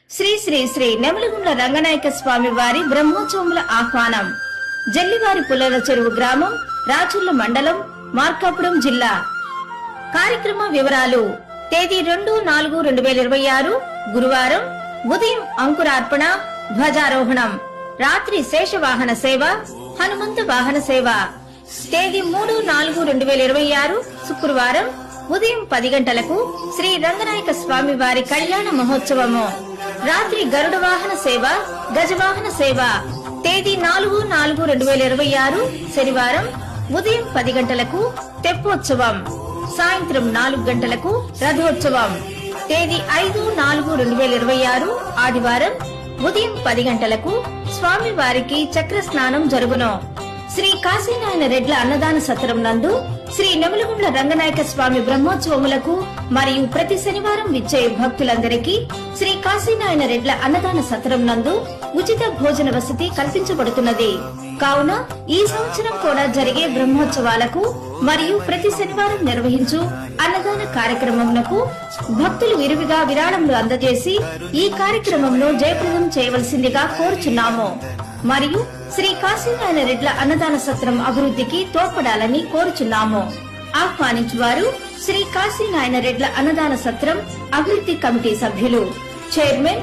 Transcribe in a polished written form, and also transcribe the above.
శ్రీ శ్రీ శ్రీ నెమలిగుండ్ల రంగనాయక స్వామి వారి బ్రహ్మోత్సవముల ఆహ్వానం. జల్లివారి పుల్లల చెరువు గ్రామం, రాచుర్ల మండలం, మార్కాపురం జిల్లా. కార్యక్రమ వివరాలు: తేదీ 2-4-2026 గురువారం ఉదయం అంకురార్పణ, ధ్వజారోహణం, రాత్రి శేషవాహన సేవ, హనుమంత వాహన సేవ. తేదీ 3-4-2026 శుక్రవారం ఉదయం 10 గంటలకు శ్రీ రంగనాయక స్వామి వారి కళ్యాణ మహోత్సవము. రాత్రి గరుడ వాహన సేవ, గజవాహన సేవ. తేదీ 4-4-2026 శనివారం ఉదయం 10 గంటలకు తెప్పోత్సవం, సాయంత్రం 4 గంటలకు రథోత్సవం. తేదీ 5-4-2026 ఆదివారం ఉదయం 10 గంటలకు స్వామి వారికి చక్ర స్నానం జరుగును. శ్రీ కాశీనాయన రెడ్ల అన్నదాన సత్రం నందు శ్రీ నెమలిగుండ్ల రంగనాయక స్వామి బ్రహ్మోత్సవములకు మరియు ప్రతి శనివారం విచ్చే భక్తులందరికీ శ్రీ కాశీనాయన రెడ్ల అన్నదాన సత్రం నందు ఉచిత భోజన వసతి కల్పించబడుతున్నది. కావున ఈ సంవత్సరం కూడా జరిగే బ్రహ్మోత్సవాలకు మరియు ప్రతి శనివారం నిర్వహించు అన్నదాన కార్యక్రమమునకు భక్తులు విరివిగా విరాళములు అందజేసి ఈ కార్యక్రమంలో జయప్రదం చేయవలసిందిగా కోరుచున్నాము. మరియు శ్రీ కాశీనాయన రెడ్ల అన్నదాన సత్రం అభివృద్ధికి తోడ్పడాలని కోరుచున్నాము. ఆహ్వానించువారు శ్రీ కాశీనాయన రెడ్ల అన్నదాన సత్రం అభివృద్ధి కమిటీ సభ్యులు, చైర్మన్